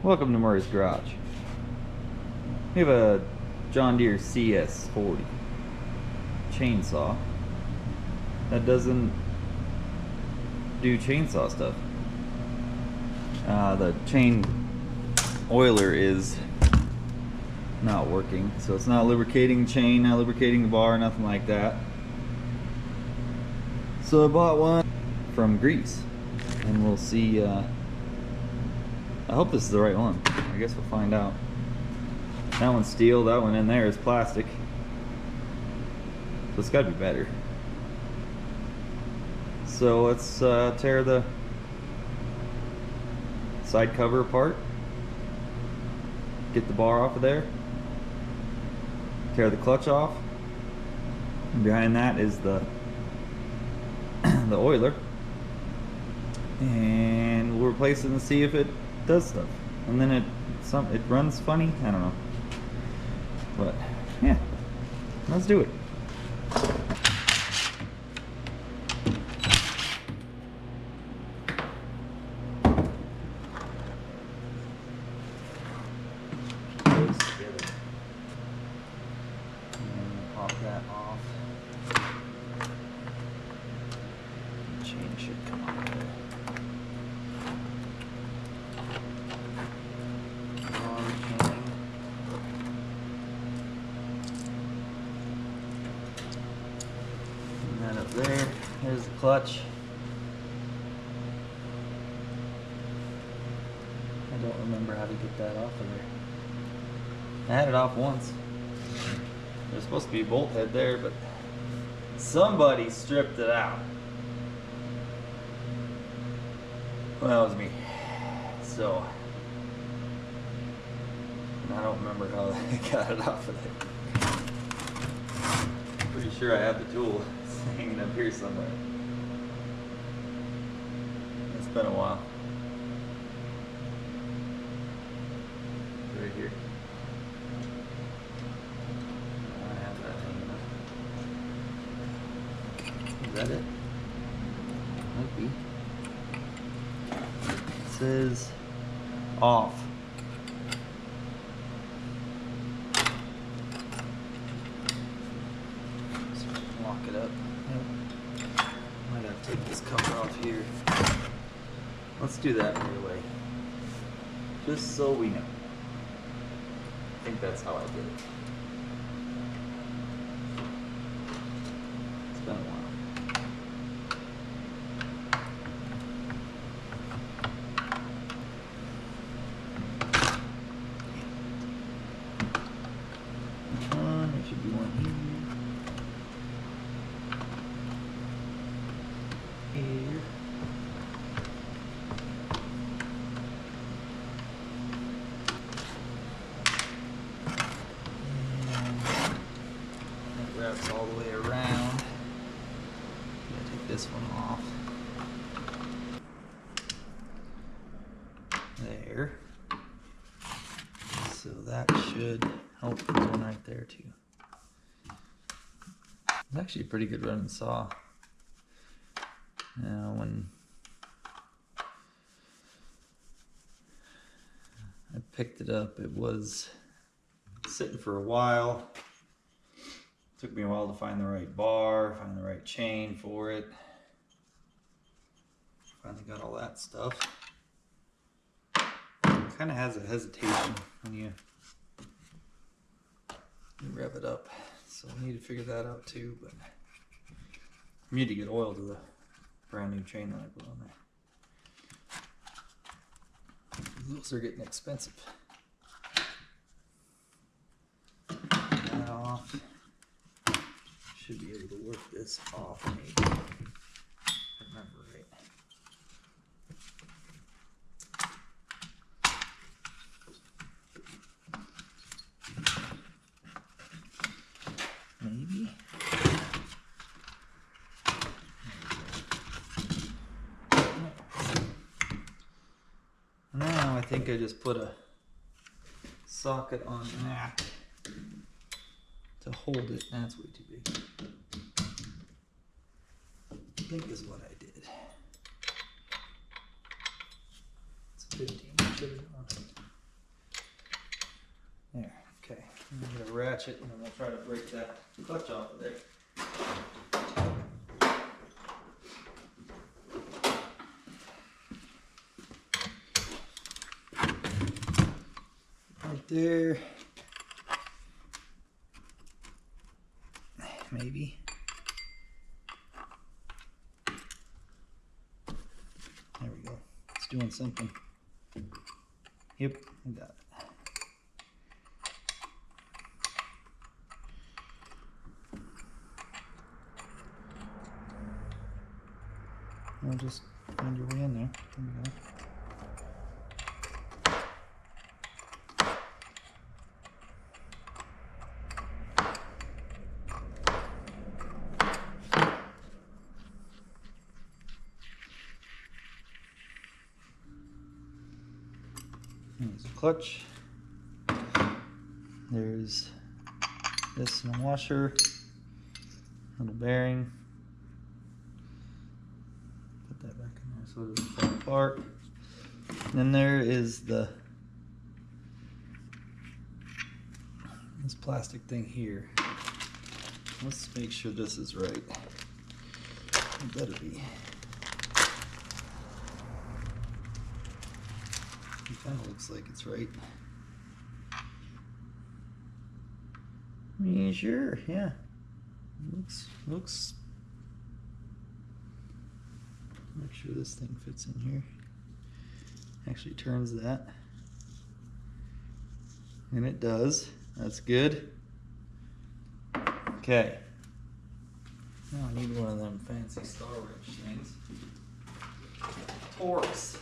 Welcome to Murray's Garage. We have a John Deere CS40 chainsaw that doesn't do chainsaw stuff. The chain oiler is not working, so it's not lubricating the chain, not lubricating the bar, nothing like that. So I bought one from Greece, and we'll see. I hope this is the right one. I guess we'll find out. That one's steel, that one in there is plastic. So it's gotta be better. So let's tear the side cover apart. Get the bar off of there. Tear the clutch off. And behind that is the oiler. And we'll replace it and see if it does stuff. And then it runs funny. I don't know. But yeah, let's do it. Those together. And pop that off. The chain should come off there. Up there, there's the clutch. I don't remember how to get that off of there. I had it off once. There's supposed to be a bolt head there, but somebody stripped it out. Well, that was me. So, I don't remember how I got it off of there. Pretty sure I have the tool hanging up here somewhere. It's been a while. Right here. I have that hanging up. Is that it? Might be. It says off. Lock it up. Might have to take this cover off here. Let's do that right away. Just so we know. I think that's how I did it. It's been a while. There should be one here. Here. And that wraps all the way around. Gotta take this one off. There. So that should help the one right there too. It's actually a pretty good running saw. Now, when I picked it up, it was sitting for a while. It took me a while to find the right bar, find the right chain for it. Finally got all that stuff. It kind of has a hesitation when you rev it up, so I need to figure that out too. But I need to get oil to the brand new chain that I put on there. Those are getting expensive. Get that off. Should be able to work this off maybe. If I remember right. Maybe. Now I think I just put a socket on that to hold it. That's way too big. I think is what I did. It's 15. Should have gone. Get a ratchet and we'll try to break that clutch off of there. Right there. Maybe. There we go. It's doing something. Yep, I got it. I'll just find your way in there. There we go. There's a clutch. There's this in the washer, little bearing. Put that back in there so it doesn't fall apart. And then there is this plastic thing here. Let's make sure this is right. It better be. It kind of looks like it's right. I mean, sure, yeah. Looks. Make sure this thing fits in here. Actually turns that. And it does. That's good. Okay. Now I need one of them fancy star wrench things. Torx.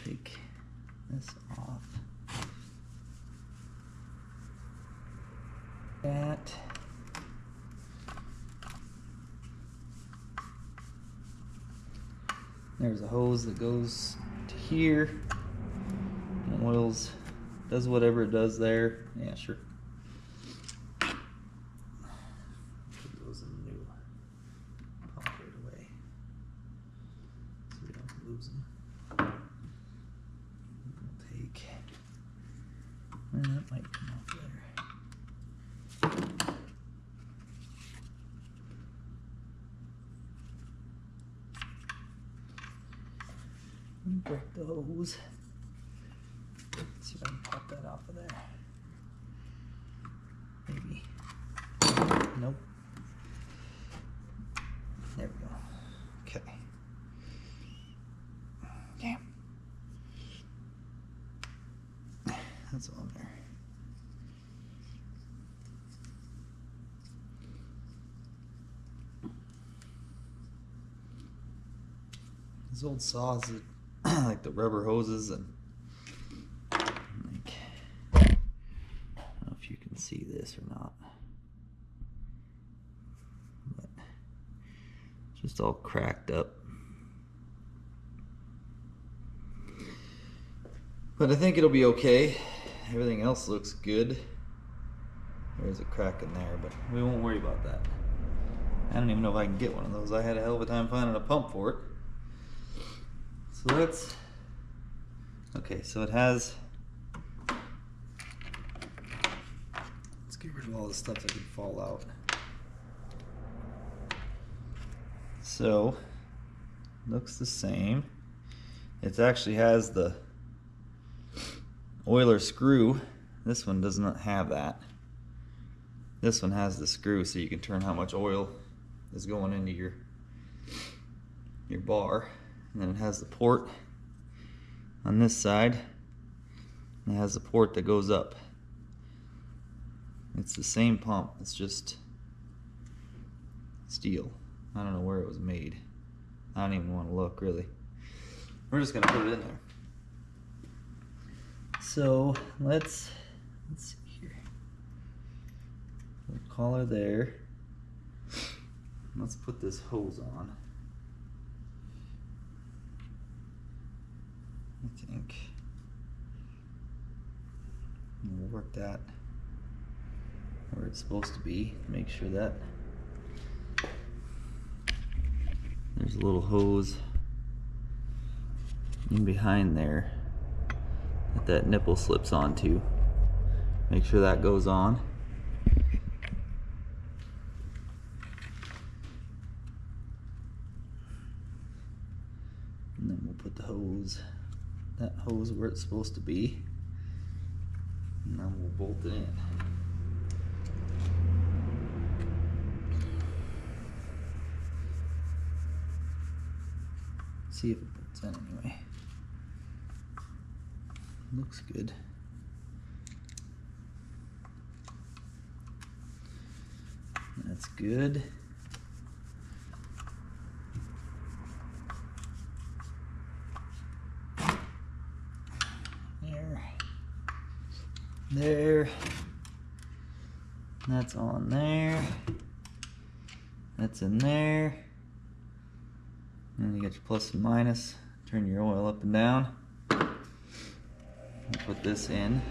Take this off. That. There's a hose that goes to here. And oils, does whatever it does there. Yeah, sure. Put those in the new pump right away, so we don't lose them. We'll take, and that might come off there. Break the hose. Let's see if I can pop that off of there. Maybe. Nope. There we go. Okay. Damn. That's on there. These old saws that like the rubber hoses and like, I don't know if you can see this or not, but just all cracked up. But I think it'll be okay. Everything else looks good. There's a crack in there, but we won't worry about that. I don't even know if I can get one of those. I had a hell of a time finding a pump for it. So let's, okay, so it has, let's get rid of all the stuff that can fall out. So, looks the same. It actually has the oiler screw. This one does not have that. This one has the screw so you can turn how much oil is going into your bar. And then it has the port on this side. And it has the port that goes up. It's the same pump, it's just steel. I don't know where it was made. I don't even want to look, really. We're just gonna put it in there. So let's see here. Collar there. Let's put this hose on. I think we'll work that where it's supposed to be. Make sure that there's a little hose in behind there. that nipple slips onto. Make sure that goes on. And then we'll put the hose, that hose where it's supposed to be. And then we'll bolt it in. See if it bolts in anyway. Looks good. That's good. There. That's on there. That's in there. And you got your plus and minus. Turn your oil up and down. Put this in.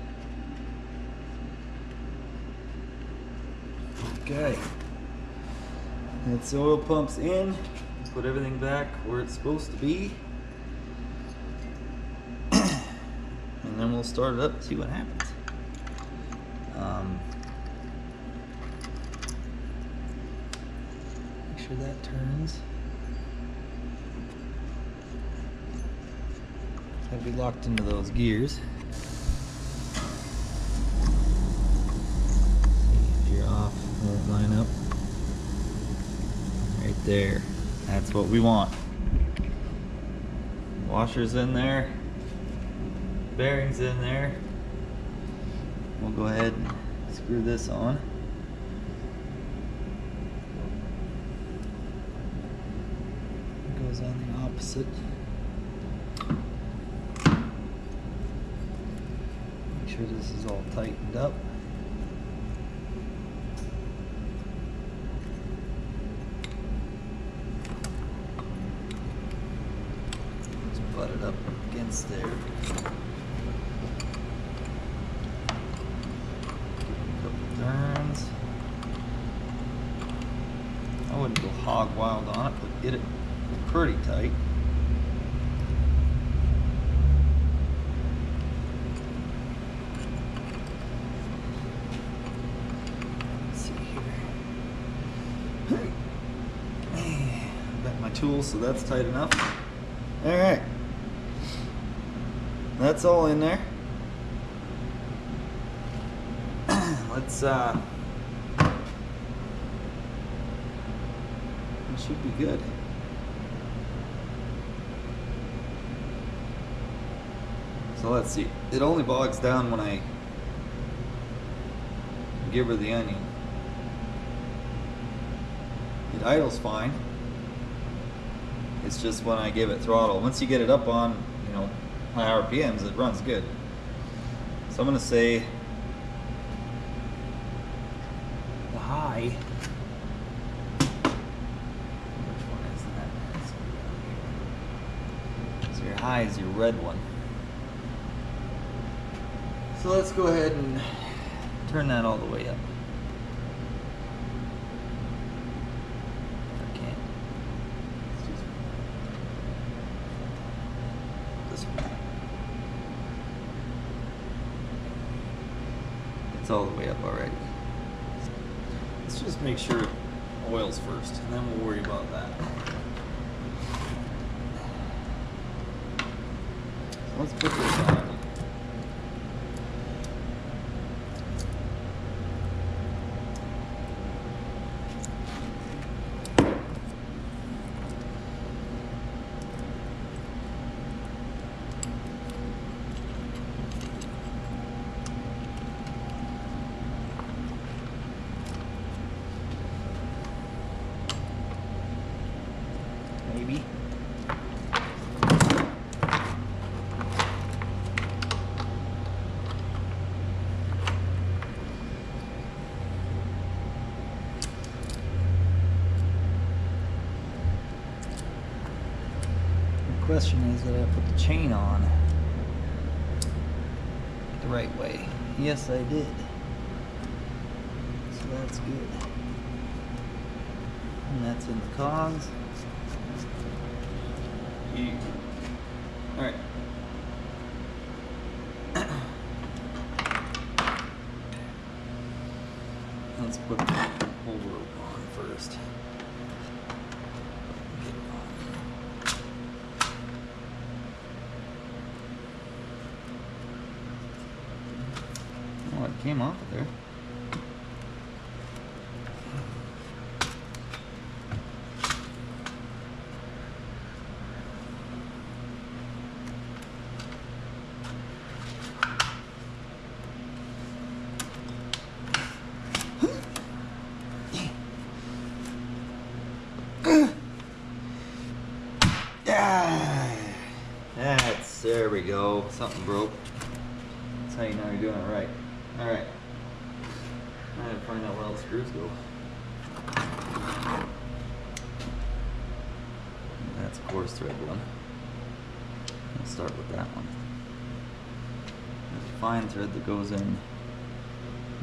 Okay. That's the oil pumps in. Put everything back where it's supposed to be. And then we'll start it up and see what happens. Make sure that turns. Gotta be locked into those gears. If you're off, won't line up. Right there. That's what we want. Washer's in there. Bearings in there. We'll go ahead and screw this on. It goes on the opposite. Make sure this is all tightened up. Just butt it up against there. Turns. I wouldn't go hog wild on it, but get it pretty tight. Let's see here. Got my tools, so that's tight enough. All right, that's all in there. Let's it should be good. So let's see. It only bogs down when I give her the onion. It idles fine. It's just when I give it throttle. Once you get it up on, you know, high RPMs, it runs good. So I'm gonna say the high. Which one is that? So your high is your red one. So let's go ahead and turn that all the way up. I can't. This one. It's all the way up already. Let's just make sure oil's first, and then we'll worry about that. So let's put this on. Maybe. The question is that I put the chain on the right way. Yes, I did. So that's good. And that's in the cogs. All right. Let's put the whole rope on first. Oh, it came off of there. There we go. Something broke. That's how you know you're doing it right. Alright. I gotta find out where all the screws go. That's a coarse thread one. Let's start with that one. There's a fine thread that goes in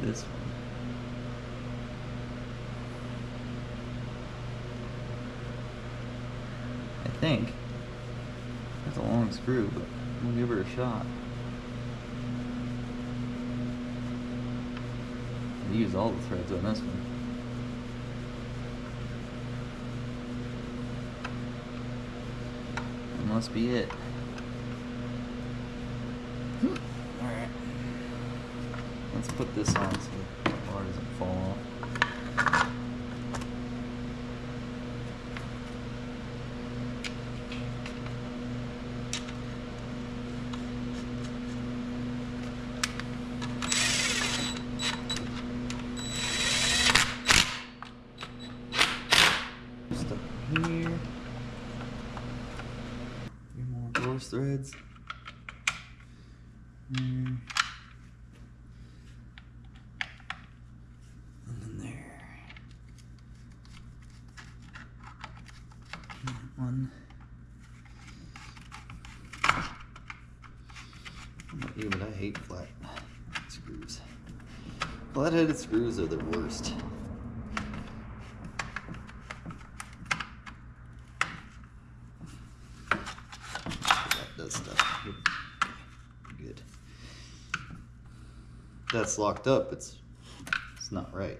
this one. I think. That's a long screw, but we'll give her a shot. I use all the threads on this one. That must be it. Alright. Let's put this on so the bar doesn't fall off. Here, 3 more coarse threads. And then there. And one. I'm not you, but I hate flat screws. Flat-headed screws are the worst. Stuff. Good. That's locked up. It's not right.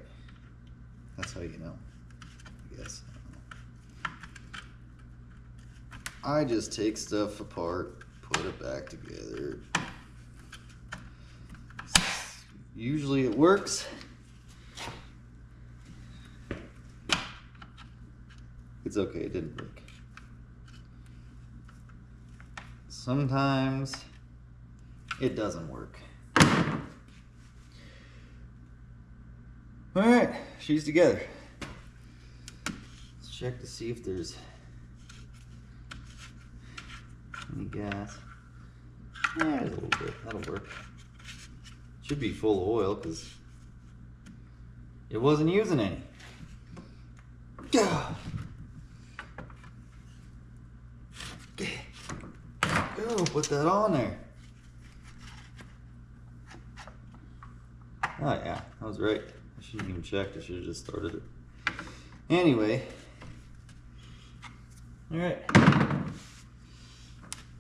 That's how you know. I guess. I just take stuff apart, put it back together. Usually it works. It's okay. It didn't break. Sometimes it doesn't work. Alright, she's together. Let's check to see if there's any gas. Yeah, there's a little bit. That'll work. Should be full of oil because it wasn't using any. Oh, put that on there. Oh yeah, I was right. I shouldn't even checked. I should have just started it. Anyway. Alright.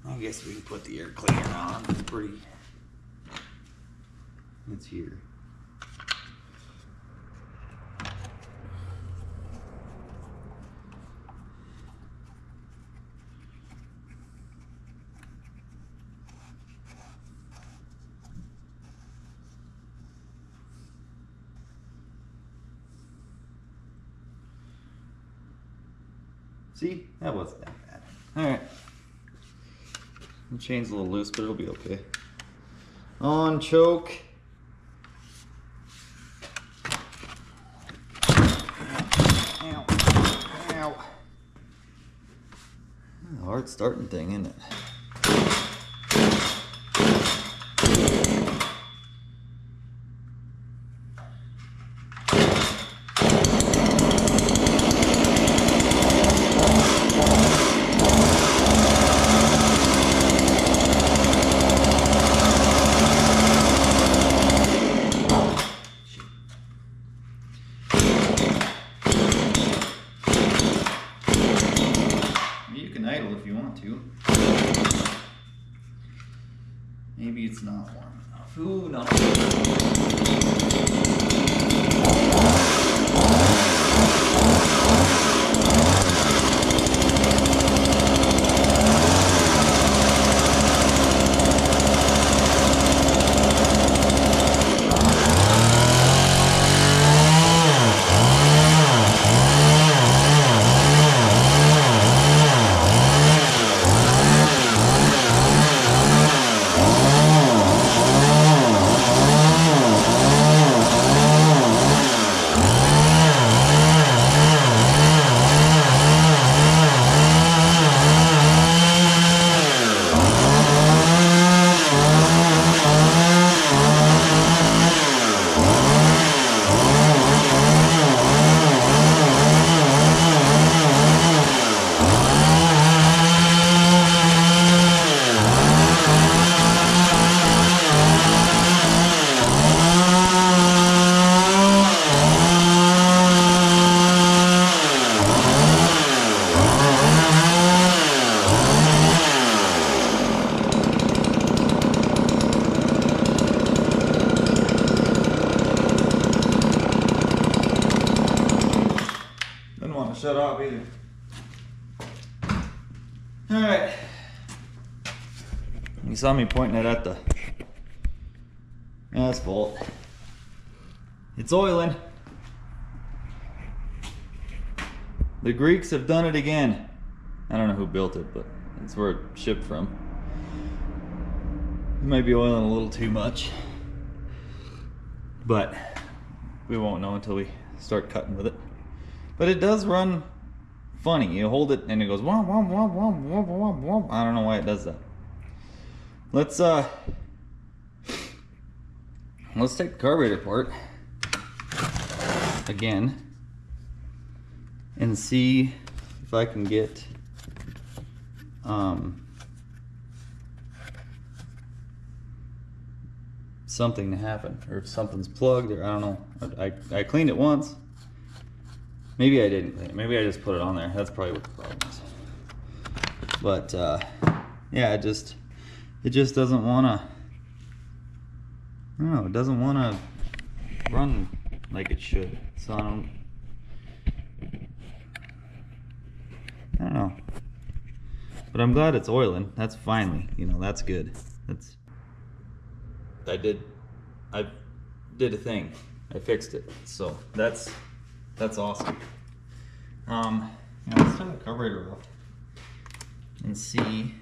I guess we can put the air cleaner on. It's pretty. It's here. See, that wasn't that bad. Alright. The chain's a little loose, but it'll be okay. On choke. Ow. Ow. A hard starting thing, isn't it? If you want to. Maybe it's not warm enough. Who knows? shut off either. Alright. You saw me pointing it at the asphalt. It's oiling. The Greeks have done it again. I don't know who built it, but it's where it shipped from. It might be oiling a little too much, but we won't know until we start cutting with it. But it does run funny. You hold it and it goes womp womp womp womp womp womp womp. I don't know why it does that. Let's take the carburetor apart again and see if I can get something to happen, or if something's plugged, or I don't know. I cleaned it once. Maybe I didn't clean it. Maybe I just put it on there. That's probably what the problem is. But yeah, it just doesn't want to. I don't know. It doesn't want to run like it should. So I don't know. But I'm glad it's oiling. That's finally, you know, that's good. I did a thing. I fixed it. So that's awesome. Now let's turn the carburetor off and see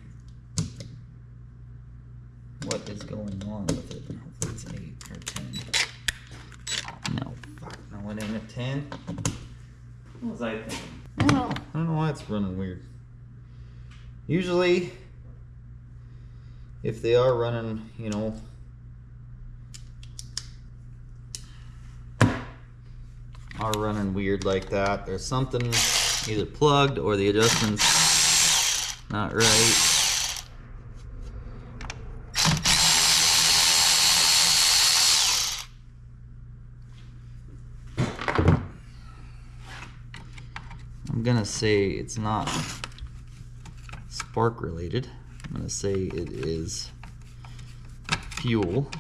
what is going on with it. Hopefully it's an 8 or 10. No, fuck, no, it ain't a 10. What was I thinking? I don't know why it's running weird. Usually, if they are running, you know, weird like that, there's something either plugged or the adjustment's not right. I'm gonna say it's not spark related. I'm gonna say it is fuel.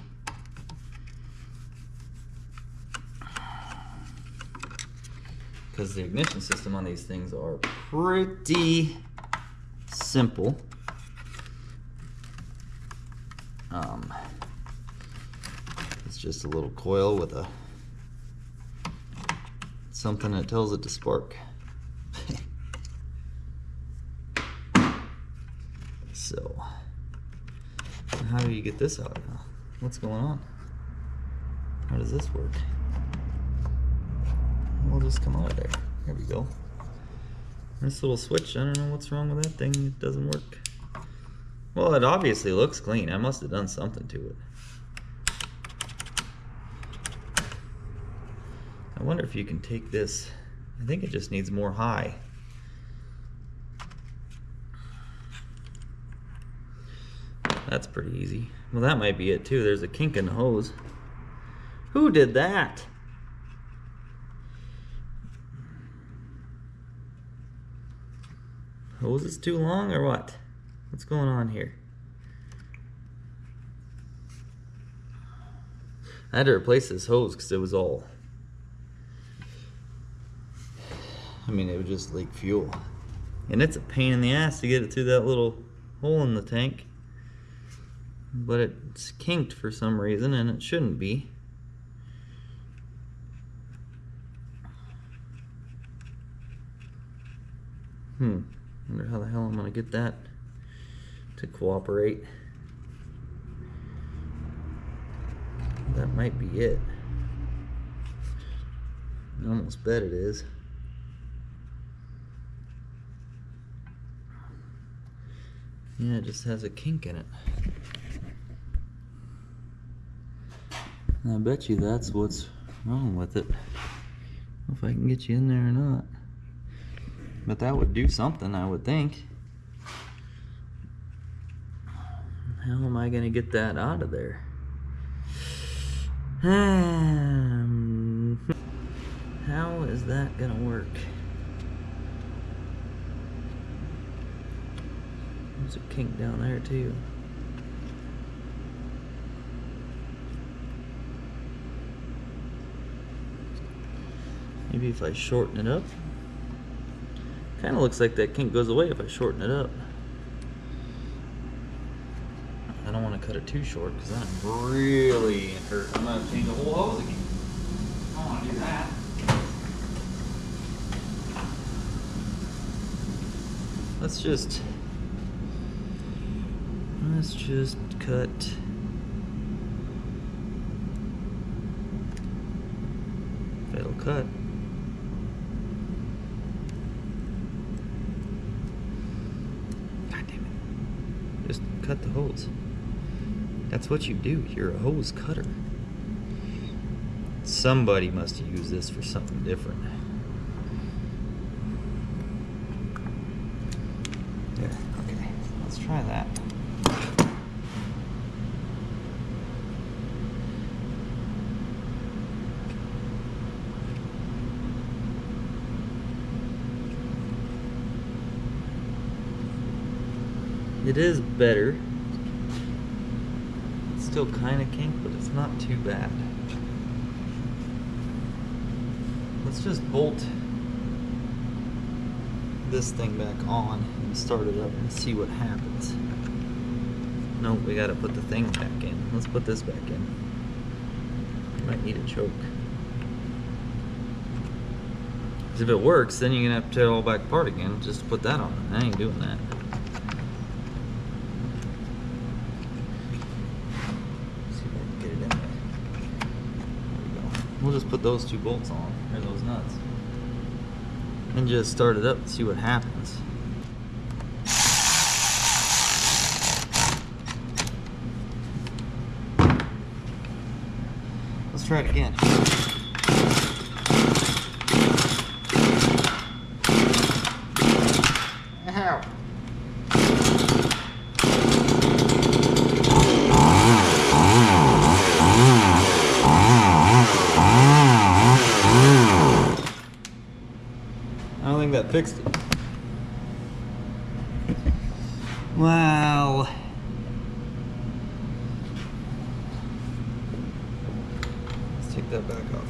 Because the ignition system on these things are pretty simple. It's just a little coil with something that tells it to spark. So, how do you get this out now? What's going on? How does this work? We'll just come out of there. Here we go. This little switch, I don't know what's wrong with that thing. It doesn't work. Well, it obviously looks clean. I must have done something to it. I wonder if you can take this. I think it just needs more high. That's pretty easy. Well, that might be it too. There's a kink in the hose. Who did that? Hose is too long or what? What's going on here? I had to replace this hose because it was all, I mean, it would just leak fuel. And it's a pain in the ass to get it through that little hole in the tank. But it's kinked for some reason, and it shouldn't be. Wonder how the hell I'm gonna get that to cooperate. That might be it. I almost bet it is. Yeah, it just has a kink in it. I bet you that's what's wrong with it. I don't know if I can get you in there or not. But that would do something, I would think. How am I going to get that out of there? How is that going to work? There's a kink down there too. Maybe if I shorten it up. Kind of looks like that kink goes away if I shorten it up. I don't want to cut it too short because then I'm really hurt. I'm going to change the whole hose again. I don't want to do that. Let's just cut. If it'll cut. God damn it. Just cut the hose. That's what you do. You're a hose cutter. Somebody must use this for something different. There, okay. Let's try that. It is better. It's still kind of kink, but it's not too bad. Let's just bolt this thing back on and start it up and see what happens. Nope, we gotta put the thing back in. Let's put this back in. Might need a choke. Because if it works, then you're gonna have to tear it all back apart again. Just put that on. I ain't doing that. We'll just put those two bolts on, or those nuts, and just start it up and see what happens. Let's try it again. Ow. I don't think that fixed it. Well, let's take that back off.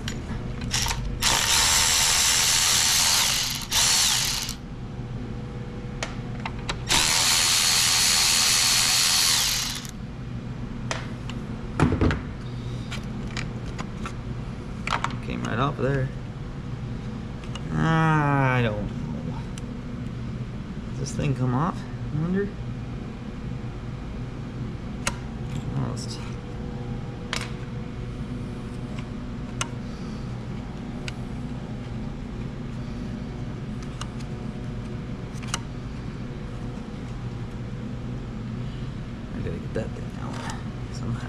Came right off of there. I don't know. Does this thing come off? I wonder. Almost. I gotta get that thing out somehow.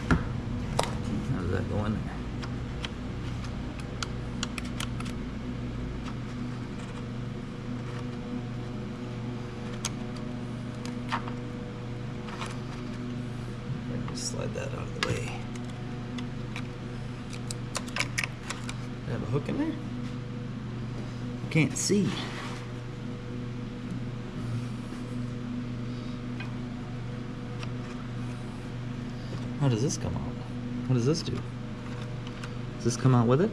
How does that go in there? Slide that out of the way. Do I have a hook in there? I can't see. How does this come out? What does this do? Does this come out with it?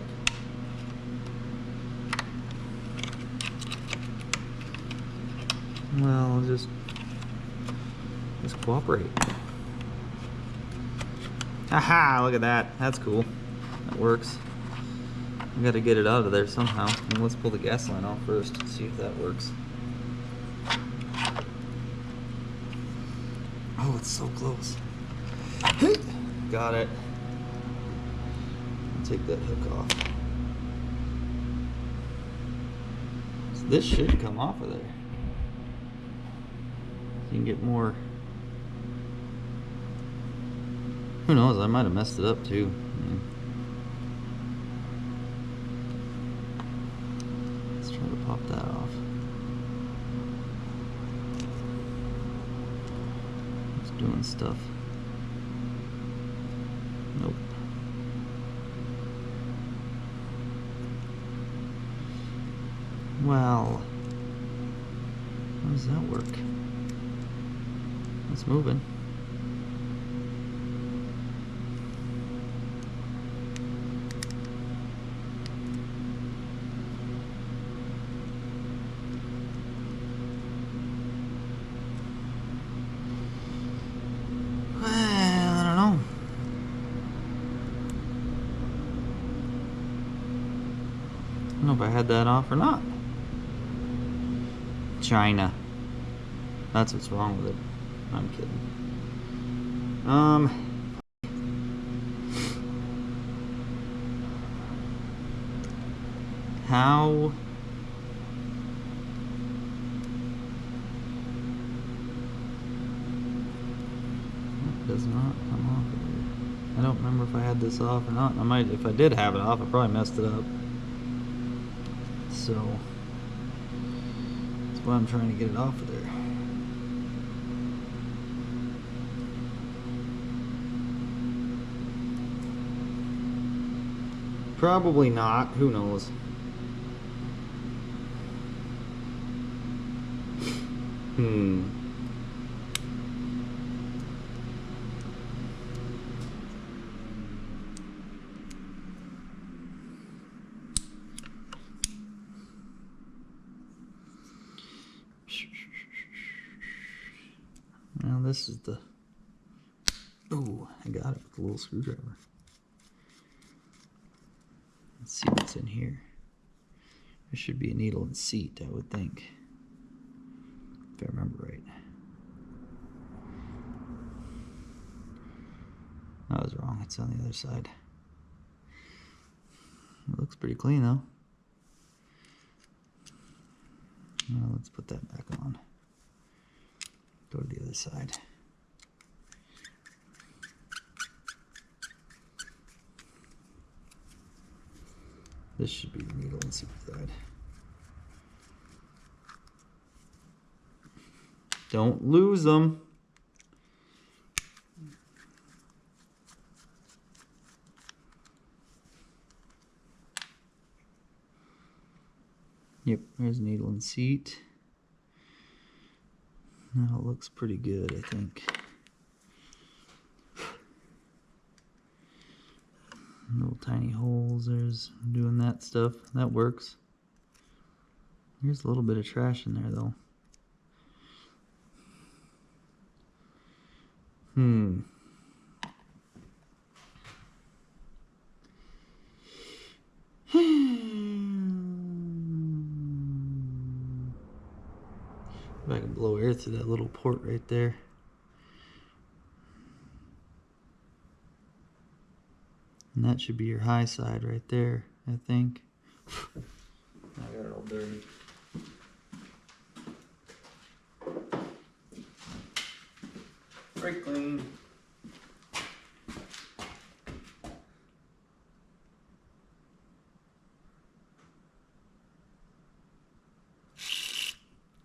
Well, just cooperate. Aha! Look at that. That's cool. That works. I gotta get it out of there somehow. And let's pull the gas line off first and see if that works. Oh, it's so close. Got it. I'll take that hook off. So this should come off of there. So you can get more. Who knows, I might have messed it up too. Let's try to pop that off. It's doing stuff. Nope. Well, how does that work? It's moving. don't know if I had that off or not. China. That's what's wrong with it. I'm kidding. How it does not come off of here. I don't remember if I had this off or not. I might, if I did have it off, I probably messed it up. So that's why I'm trying to get it off of there. Probably not. Who knows? Now this is the... Oh, I got it with a little screwdriver. Let's see what's in here. There should be a needle and seat, I would think. If I remember right. I was wrong, it's on the other side. It looks pretty clean though. Now let's put that back on. Go to the other side. This should be the needle and seat side. Don't lose them. Yep, there's needle and seat. Now it looks pretty good, I think. Little tiny holes, there's doing that stuff. That works. There's a little bit of trash in there though. If I can blow air through that little port right there. And that should be your high side right there, I think. I got it all dirty. Very clean.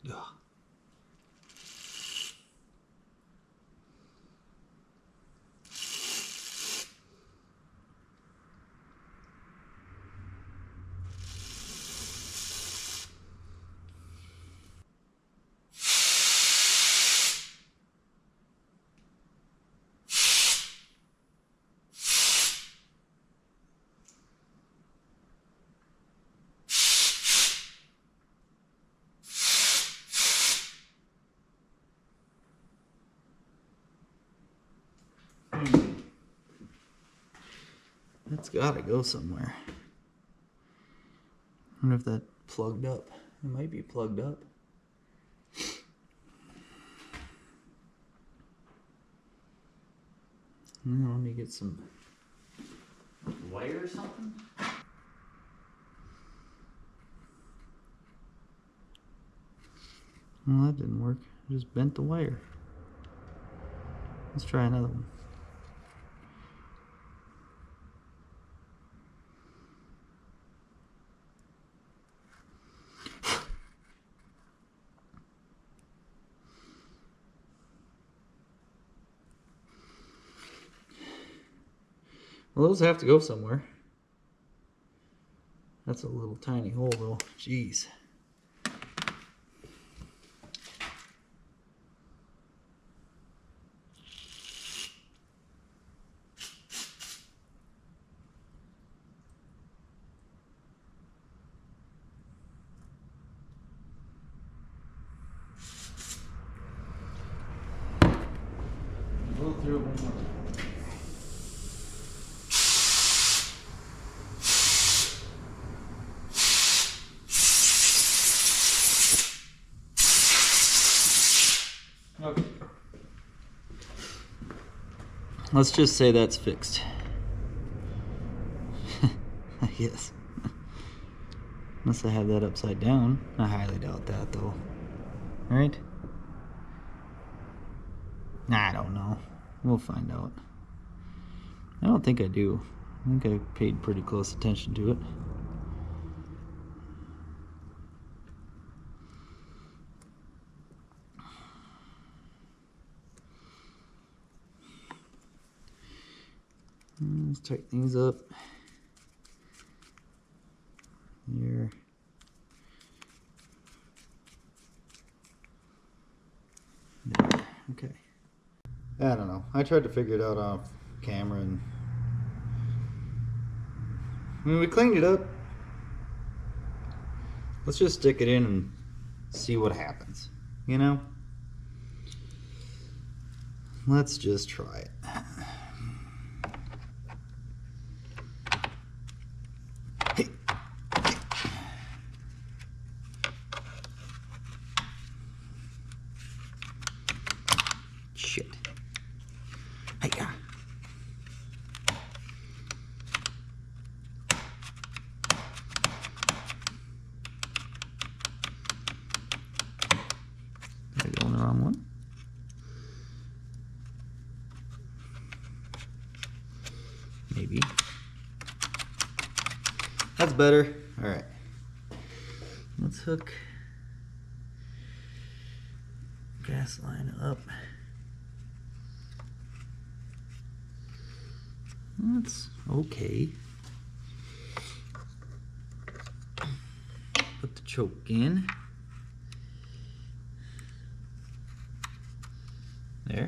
Ugh. That's gotta go somewhere. I wonder if that plugged up. It might be plugged up. Let me get some wire or something. Well, that didn't work. I just bent the wire. Let's try another one. Well, those have to go somewhere. That's a little tiny hole though. Jeez. Go through it one more. let's just say that's fixed. I guess. Unless I have that upside down. I highly doubt that though. Right? Nah, I don't know. We'll find out. I don't think I do. I think I paid pretty close attention to it. Let's tighten these up. Here. There. Okay. I don't know. I tried to figure it out off camera, and I mean, we cleaned it up. Let's just stick it in and see what happens. You know? Let's just try it. Hey. Shit. Hey, yeah. Did I go on the wrong one? Maybe. That's better. All right. Let's hook gas line up. That's okay. Put the choke in. There.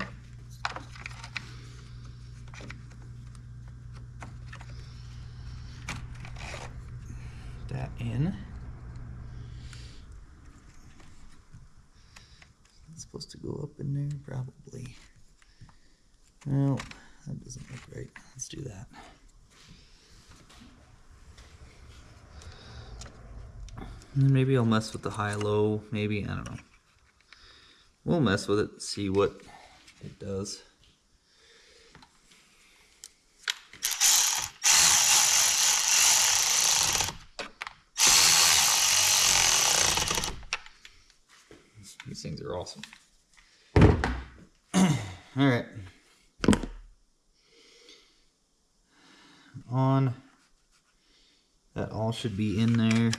That in. It's supposed to go up in there, probably. Well, that doesn't look right. Let's do that. And maybe I'll mess with the high-low, maybe, I don't know. We'll mess with it, see what it does. These things are awesome. All right. On. That all should be in there.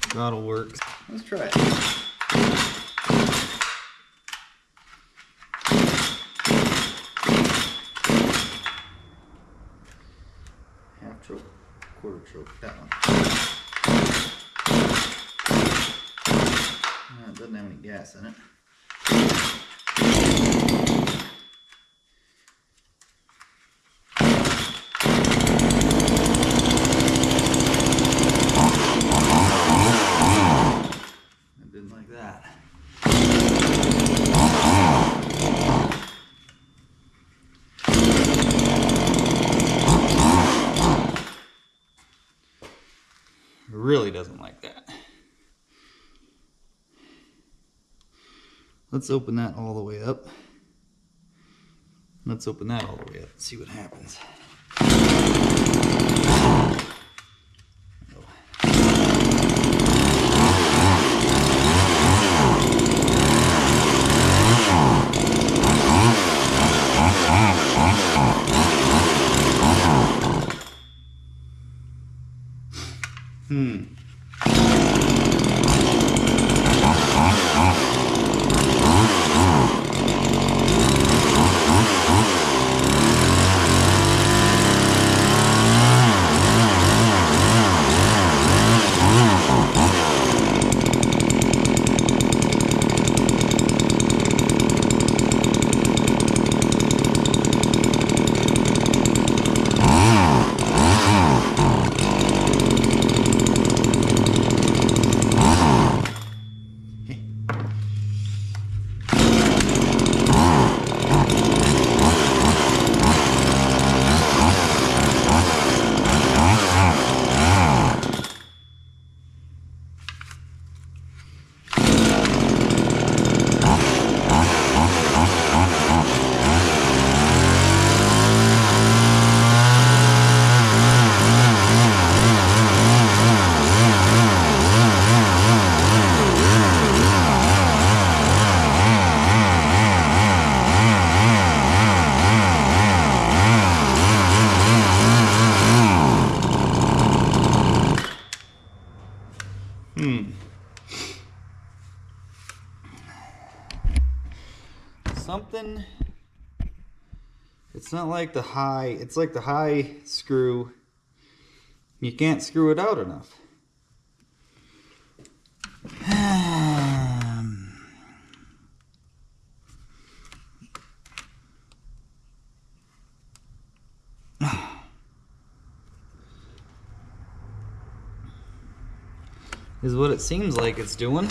Throttle works. Let's try it. Half choke, quarter choke, that one. It doesn't have any gas in it. I didn't like that. Really doesn't like that. Let's open that all the way up. Let's open that all the way up and see what happens. something. It's not like the high, it's like the high screw. You can't screw it out enough. Is what it seems like it's doing.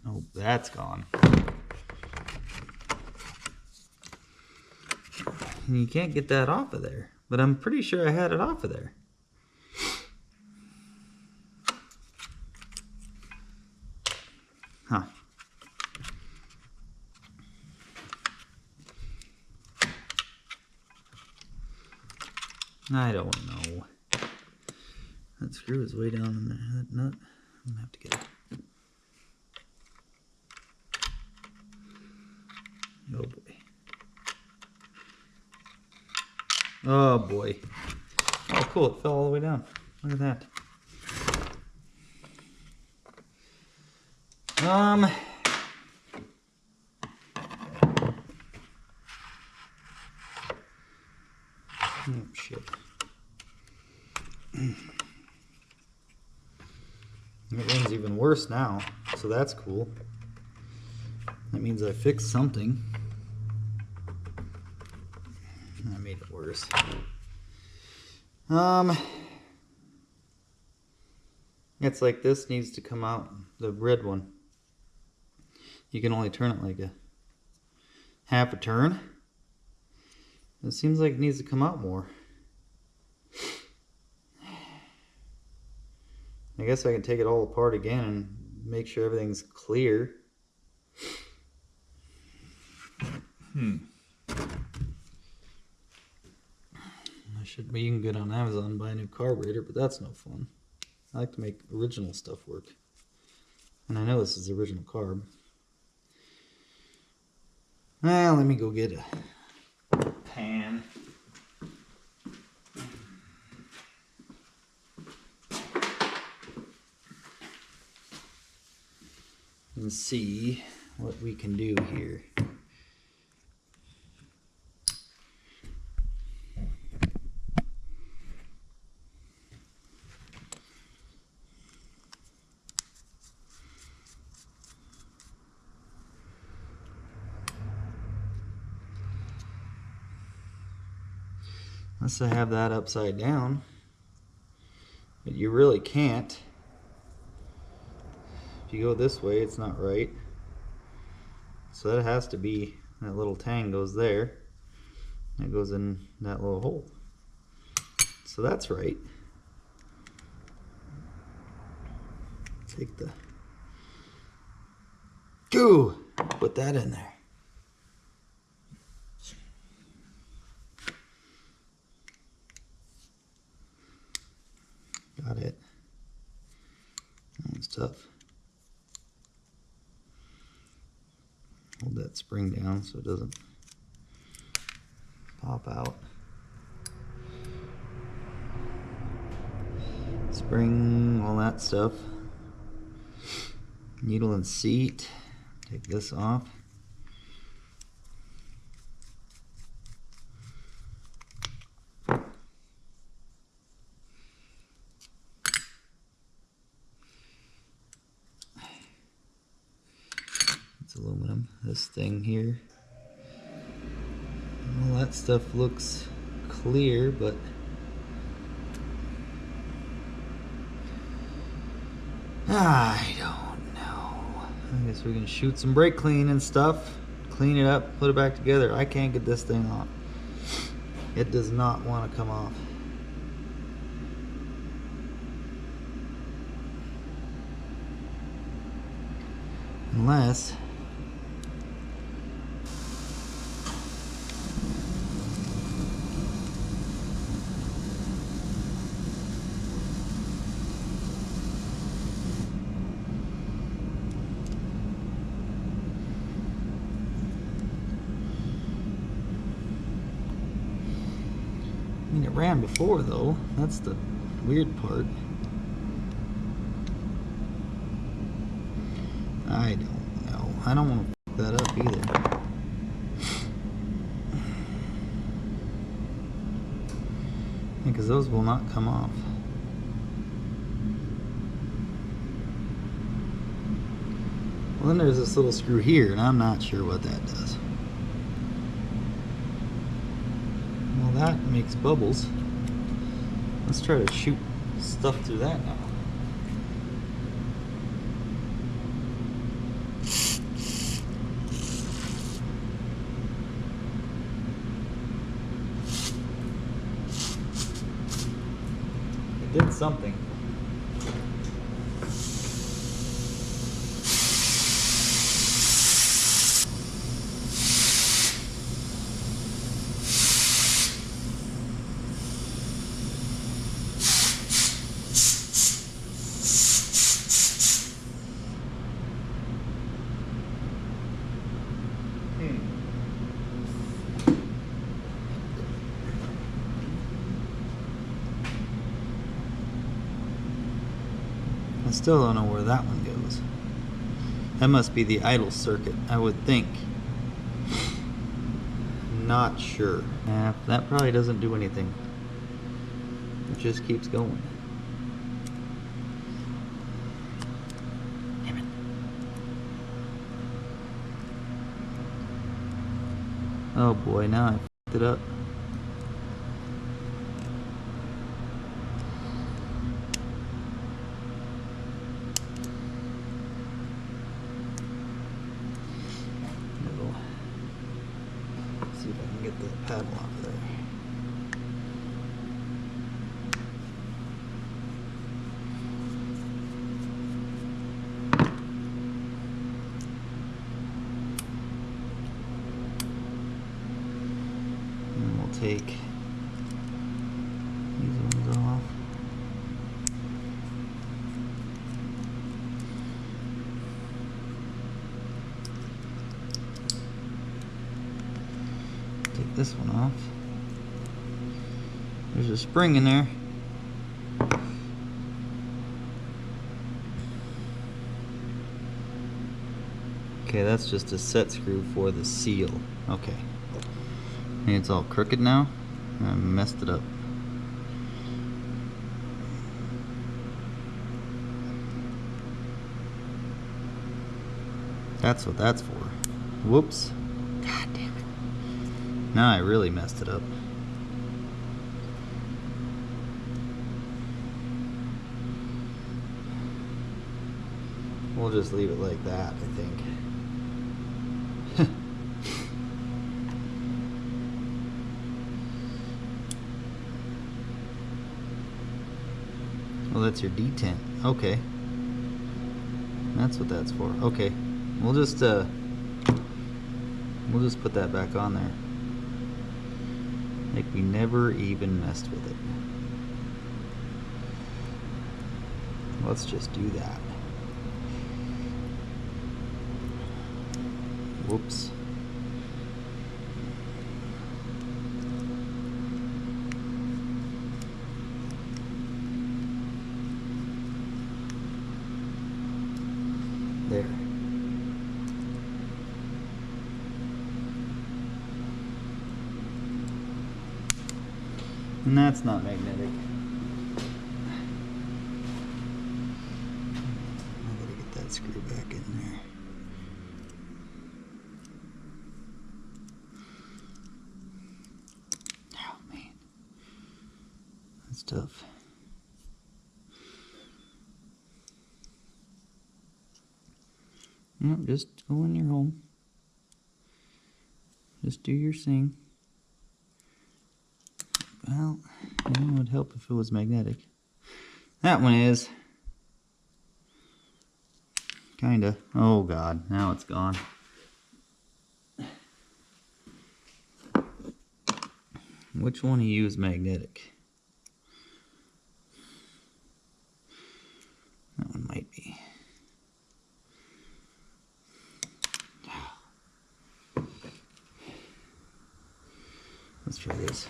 Oh, that's gone. And you can't get that off of there, but I'm pretty sure I had it off of there. Huh. I don't know. That screw is way down in there. That nut. I'm gonna have to get it. Oh boy. Oh boy. Oh cool, it fell all the way down. Look at that. Oh shit. That one's even worse now, so that's cool. That means I fixed something. I made it worse. It's like this needs to come out, the red one. You can only turn it like a half a turn. It seems like it needs to come out more. I guess I can take it all apart again and make sure everything's clear. You can get on Amazon and buy a new carburetor, but that's no fun. I like to make original stuff work. And I know this is the original carb. Well, let me go get a pan. And see what we can do here. Unless I have that upside down, but you really can't. If you go this way, it's not right. So that has to be, that little tang goes there. That goes in that little hole. So that's right. Take the goo, put that in there. Got it. That was tough. Hold that spring down so it doesn't pop out. Spring, all that stuff. Needle and seat. Take this off. Aluminum. This thing here, all that stuff looks clear, but I don't know. I guess we can shoot some brake clean and stuff, clean it up, put it back together. I can't get this thing off. It does not want to come off. Unless mean, it ran before though. That's the weird part. I don't know. I don't want to fuck that up either. Because those will not come off. Well, then there's this little screw here, and I'm not sure what that does. Well, that makes bubbles. Let's try to shoot stuff through that now. It did something. I still don't know where that one goes. That must be the idle circuit, I would think. Not sure. That probably doesn't do anything. It just keeps going. Damn it. Oh boy, now I fucked it up. See if I can get the paddle off there. And we'll take these ones off. Take this one off. There's a spring in there. Okay, that's just a set screw for the seal. Okay. And it's all crooked now. I messed it up. That's what that's for. Whoops. God damn it. Now I really messed it up. We'll just leave it like that, I think. Well, that's your detent. Okay. That's what that's for. Okay. We'll just put that back on there. Like we never even messed with it. Let's just do that. Whoops. There. And that's not magnetic. I gotta get that screw back in there. Oh man, that's tough. No, just go in your home. Just do your thing. Well, it would help if it was magnetic. That one is. Kinda. Oh god, now it's gone. Which one of you is magnetic? That one might be. Let's try this.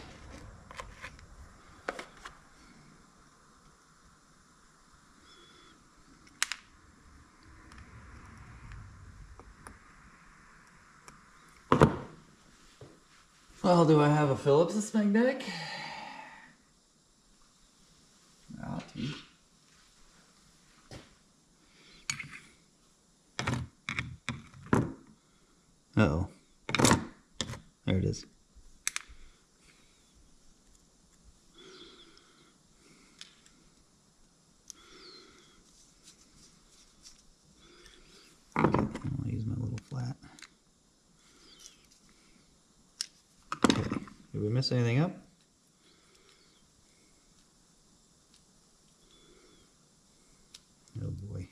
Well, do I have a Phillips magnetic? Uh-oh. There it is. Okay, I'll use my little flat. Okay, did we mess anything up? Oh boy.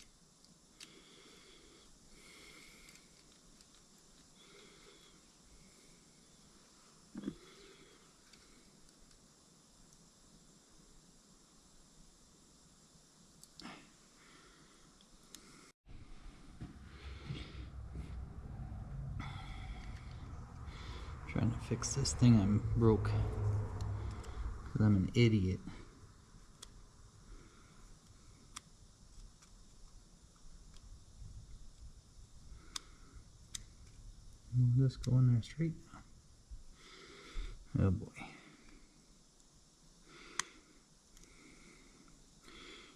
Trying to fix this thing I'm broke. Because I'm an idiot. We'll just go in there straight now. Oh boy.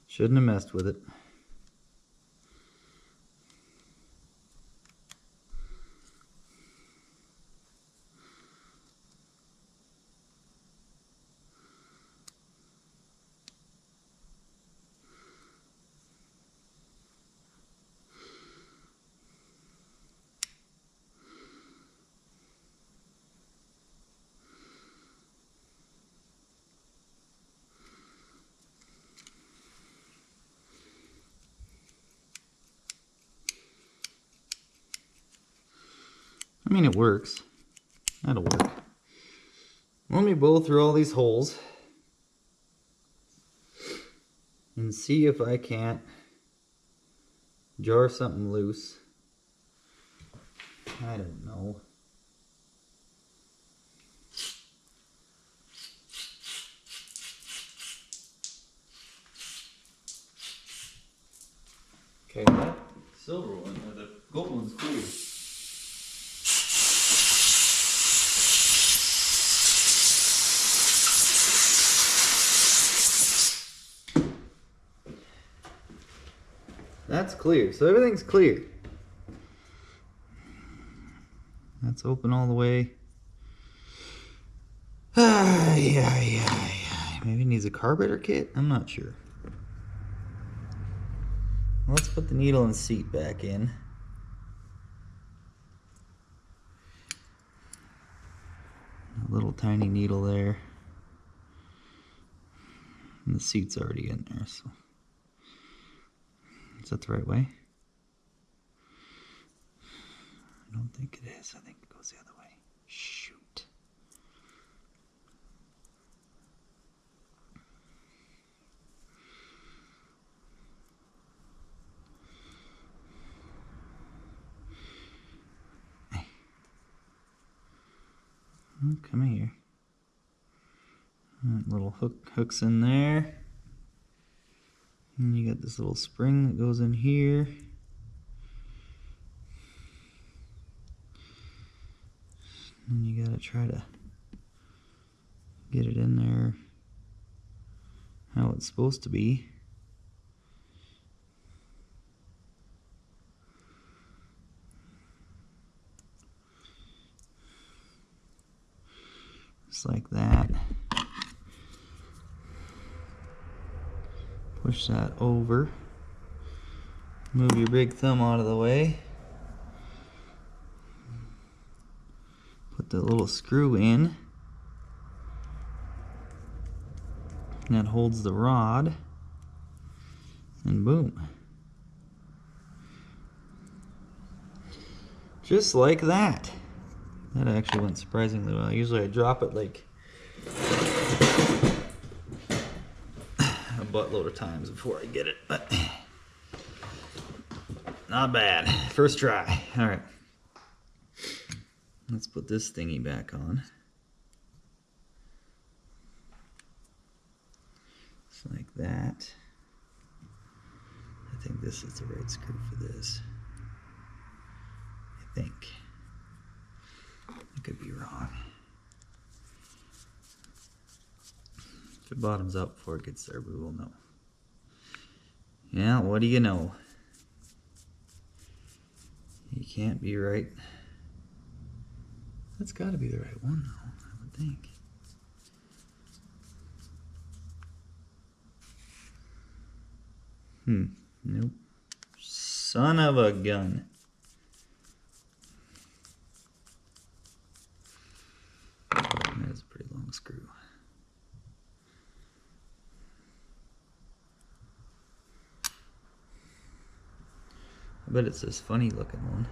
Shouldn't have messed with it. I mean, it works. That'll work. Let me blow through all these holes and see if I can't jar something loose. I don't know. Okay, that silver one, or the gold one's clear. That's clear, so everything's clear. That's open all the way. Yeah. Maybe it needs a carburetor kit? I'm not sure. Let's put the needle and seat back in. A little tiny needle there. And the seat's already in there, so. Is that the right way? I don't think it is. I think it goes the other way. Shoot. Hey. Oh, come here. Little hooks in there. And you got this little spring that goes in here. And you gotta try to get it in there how it's supposed to be. Just like that. Push that over. Move your big thumb out of the way. Put the little screw in. And that holds the rod. And boom. Just like that. That actually went surprisingly well. Usually I drop it like a buttload of times before I get it, but not bad. First try. All right. Let's put this thingy back on. Just like that. I think this is the right screw for this. I think. I could be wrong. If it bottoms up before it gets there, we will know. Yeah, what do you know? You can't be right. That's got to be the right one, though, I would think. Nope. Son of a gun. That's a pretty long screw. I bet it's this funny looking one.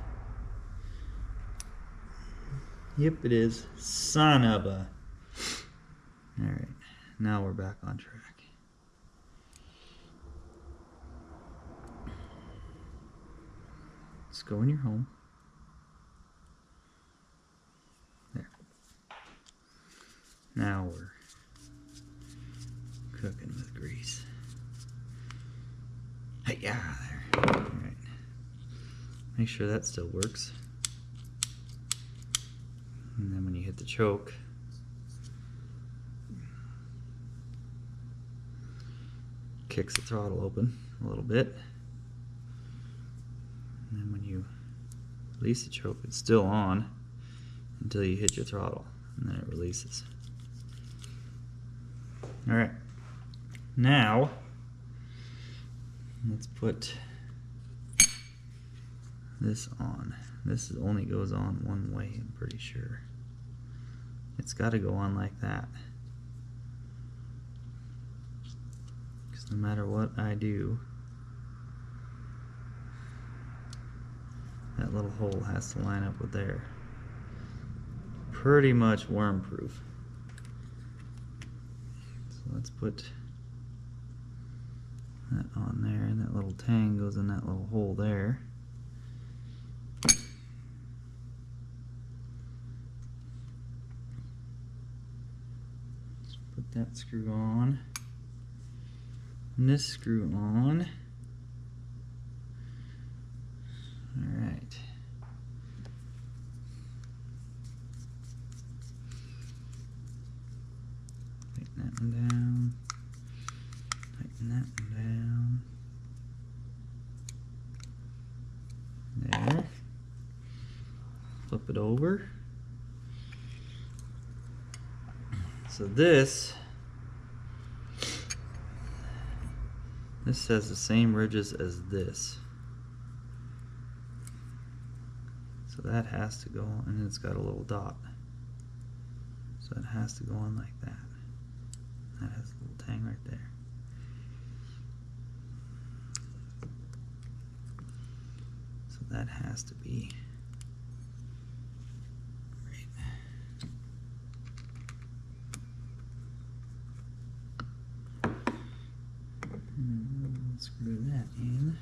Yep, it is. Son of a... Alright, now we're back on track. Let's go in your home. There. Now we're cooking with grease. Hey, yeah, there. Alright. Make sure that still works. And then when you hit the choke, kicks the throttle open a little bit. And then when you release the choke, it's still on until you hit your throttle, and then it releases. Alright, now let's put this on. This only goes on one way, I'm pretty sure. It's got to go on like that. Because no matter what I do, that little hole has to line up with there. Pretty much worm-proof. So let's put that on there, and that little tang goes in that little hole there. Put that screw on, and this screw on. Alright. Tighten that one down. Tighten that one down. There. Flip it over. So this has the same ridges as this. So that has to go on, and it's got a little dot. So it has to go on like that. That has a little tang right there. So that has to be right. And we'll screw that in.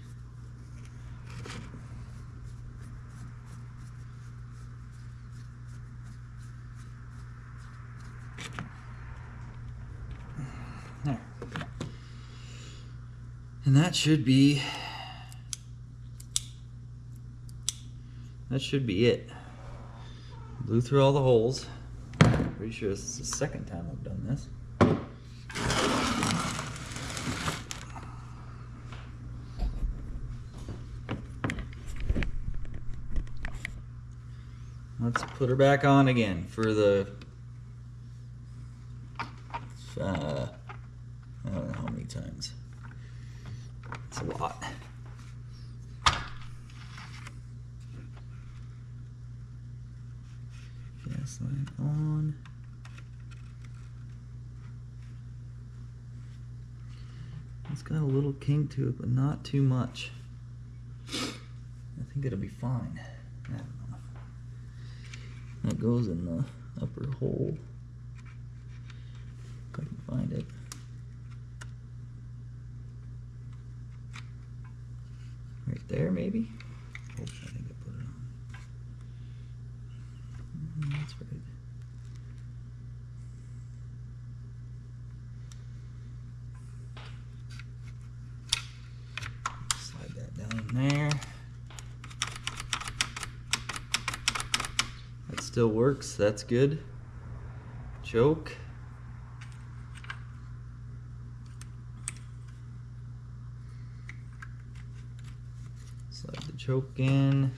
There. And that should be it. Blew through all the holes. Pretty sure this is the second time I've done this. Let's put her back on again for the I don't know how many times. It's a lot. Gas line on. It's got a little kink to it, but not too much. I think it'll be fine. I don't know. That goes in the upper hole. If I can find it. Right there, maybe? Oh, I think I put it on. That's right. Slide that down in there. That still works. That's good. Choke. Slide the choke in.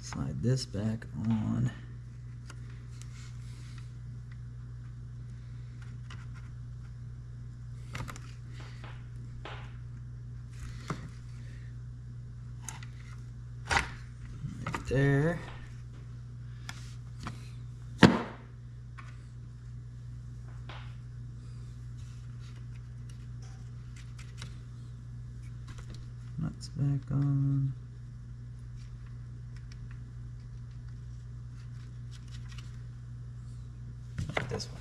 Slide this back on. Right there. Nuts back on. Like this one.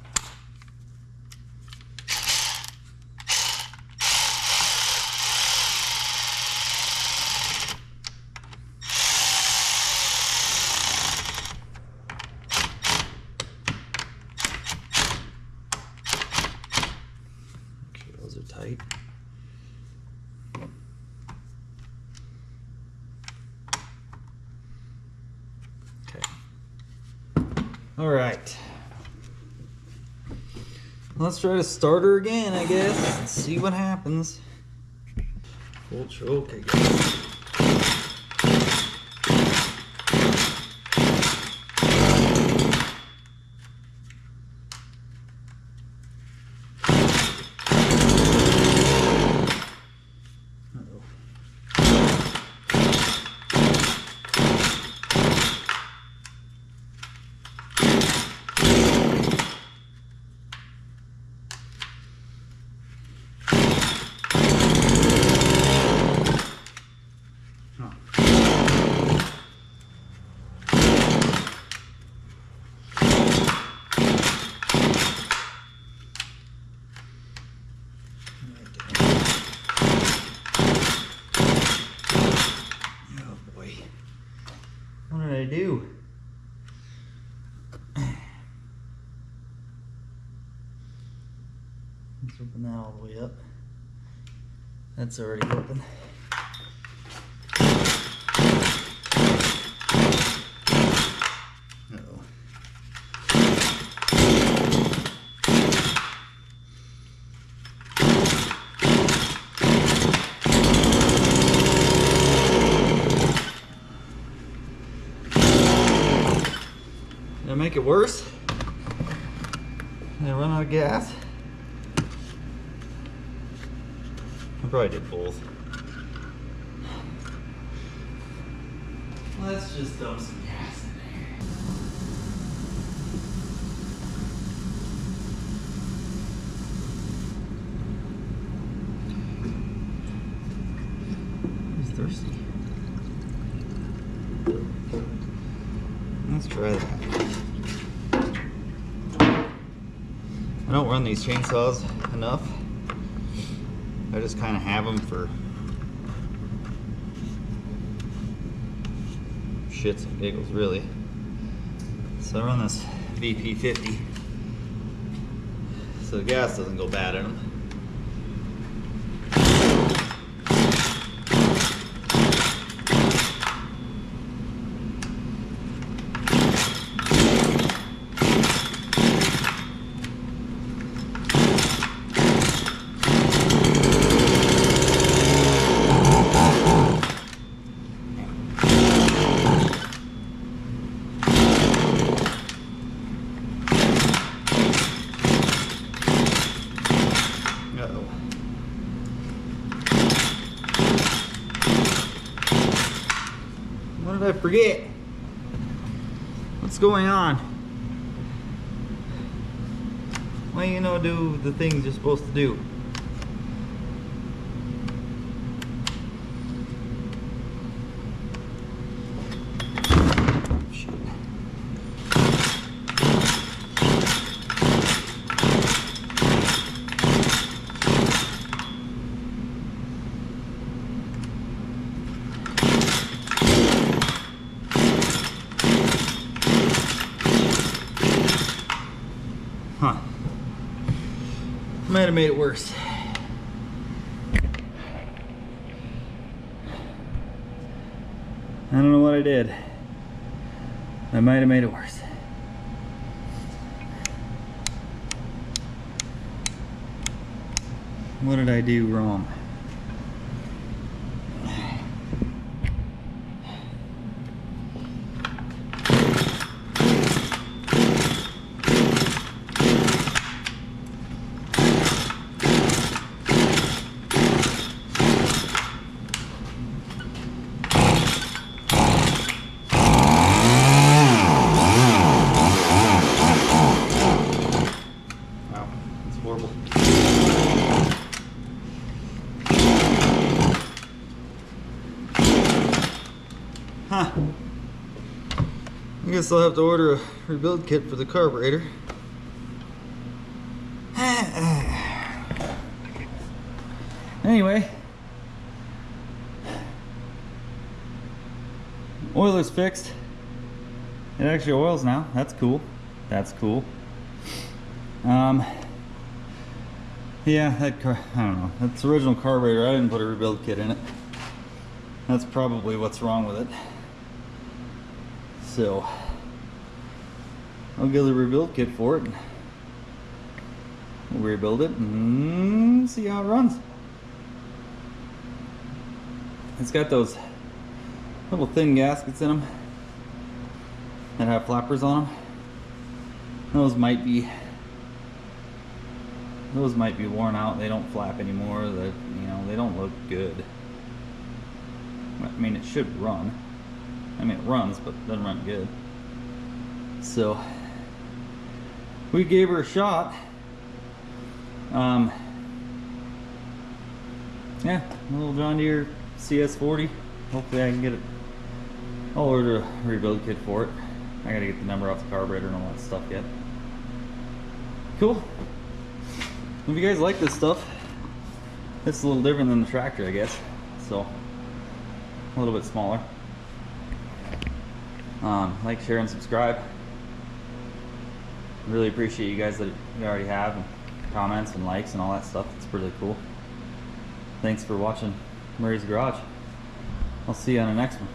Make sure those are tight. All right, let's try to start her again, I guess, and see what happens. Full choke, I guess. What did I do? Let's open that all the way up. That's already open. Uh-oh. Did I make it worse? Did I run out of gas? I probably did both. Let's just dump some gas in there. He's thirsty. Let's try that. I don't run these chainsaws enough. I just kind of have them for shits and giggles, really. So I run this VP50 so the gas doesn't go bad in them. What did I forget? What's going on? Why you don't do the things you're supposed to do? Shit. Huh. Might have made it worse. I don't know what I did. I might have made it worse. What did I do wrong? Huh. I guess I'll have to order a rebuild kit for the carburetor. Anyway, oiler's fixed. It actually oils now. That's cool. That's cool. Yeah, I don't know. That's the original carburetor. I didn't put a rebuild kit in it. That's probably what's wrong with it. So, I'll get a rebuild kit for it. We'll rebuild it and see how it runs. It's got those little thin gaskets in them that have flappers on them. Those might be worn out. They don't flap anymore. They don't look good. I mean, it should run. I mean, it runs, but it doesn't run good. So we gave her a shot. Yeah, a little John Deere CS40. Hopefully I can get it. I'll order a rebuild kit for it. I gotta get the number off the carburetor and all that stuff yet. Cool. If you guys like this stuff, it's a little different than the tractor, I guess. So, a little bit smaller. Like, share, and subscribe. Really appreciate you guys that you already have, and comments and likes and all that stuff. It's pretty cool. Thanks for watching Murray's Garage. I'll see you on the next one.